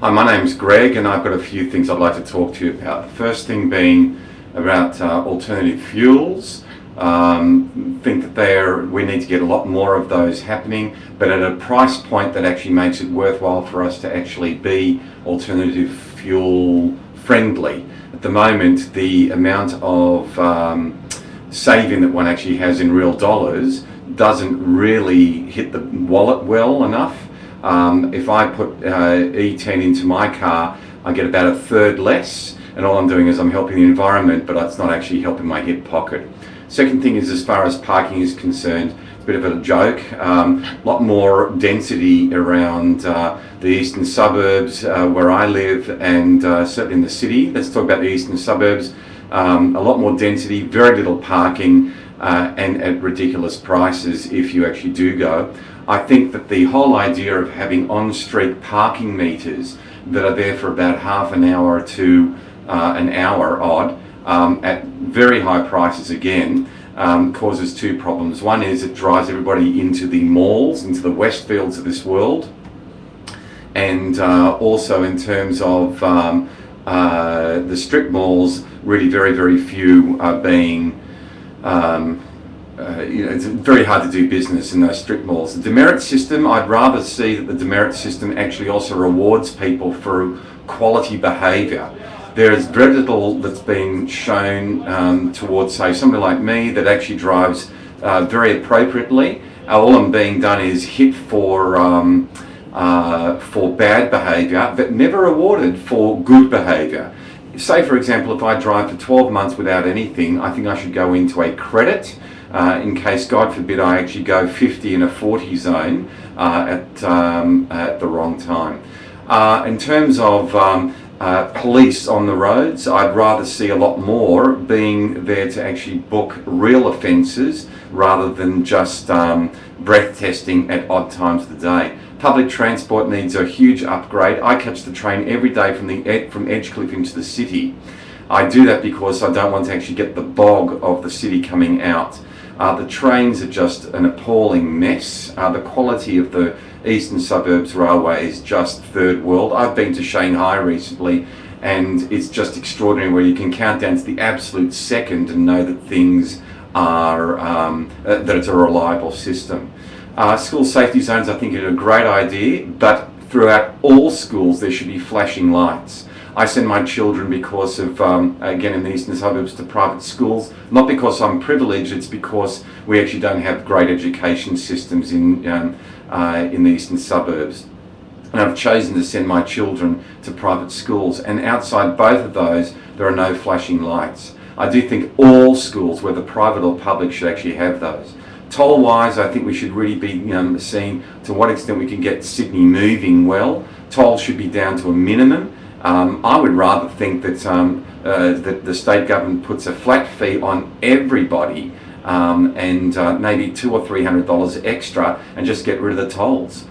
Hi, my name's Greg and I've got a few things I'd like to talk to you about. The first thing being about alternative fuels. Think that we need to get a lot more of those happening, but at a price point that actually makes it worthwhile for us to actually be alternative fuel friendly. At the moment, the amount of saving that one actually has in real dollars doesn't really hit the wallet well enough. If I put E10 into my car, I get about a third less, and all I'm doing is I'm helping the environment, but it's not actually helping my hip pocket. Second thing is, as far as parking is concerned, a bit of a joke. A lot more density around the eastern suburbs where I live, and certainly in the city. Let's talk about the eastern suburbs. A lot more density, very little parking, and at ridiculous prices if you actually do go. I think that the whole idea of having on-street parking meters that are there for about half an hour to an hour odd, at very high prices again, causes two problems. One is it drives everybody into the malls, into the Westfields of this world, and also in terms of the strip malls, really very few are being it's very hard to do business in those strip malls. The demerit system, I'd rather see that the demerit system actually also rewards people for quality behaviour. There's very little that's been shown towards, say, somebody like me that actually drives very appropriately. All I'm being done is hit for bad behaviour, but never rewarded for good behaviour. Say, for example, if I drive for 12 months without anything, I think I should go into a credit in case, God forbid, I actually go 50 in a 40 zone at the wrong time. In terms of police on the roads, I'd rather see a lot more being there to actually book real offences rather than just breath testing at odd times of the day. Public transport needs a huge upgrade. I catch the train every day from Edgecliff into the city. I do that because I don't want to actually get the bog of the city coming out. The trains are just an appalling mess. The quality of the eastern suburbs railway is just third world. I've been to Shanghai recently and it's just extraordinary, where you can count down to the absolute second and know that things are, that it's a reliable system. School safety zones, I think, are a great idea, but throughout all schools there should be flashing lights. I send my children because of, again, in the eastern suburbs, to private schools, not because I'm privileged, it's because we actually don't have great education systems in the eastern suburbs. And I've chosen to send my children to private schools, and outside both of those there are no flashing lights. I do think all schools, whether private or public, should actually have those. Toll-wise, I think we should really be seeing to what extent we can get Sydney moving well. Toll should be down to a minimum. I would rather think that, that the state government puts a flat fee on everybody, and maybe $200 or $300 extra, and just get rid of the tolls.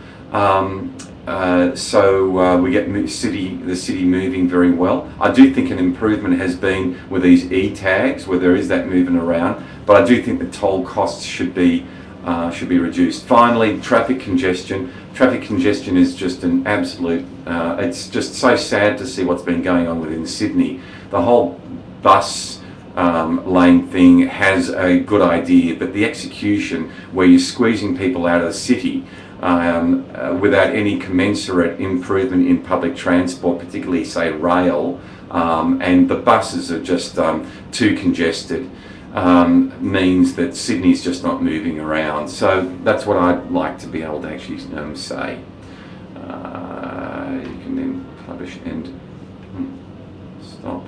So we get the city moving very well. I do think an improvement has been with these e-tags, where there is that moving around, but I do think the toll costs should be reduced. Finally, traffic congestion. Traffic congestion is just an absolute, it's just so sad to see what's been going on within Sydney. The whole bus lane thing has a good idea, but the execution, where you're squeezing people out of the city without any commensurate improvement in public transport, particularly, say, rail, and the buses are just too congested, means that Sydney's just not moving around. So that's what I'd like to be able to actually say. You can then publish and stop.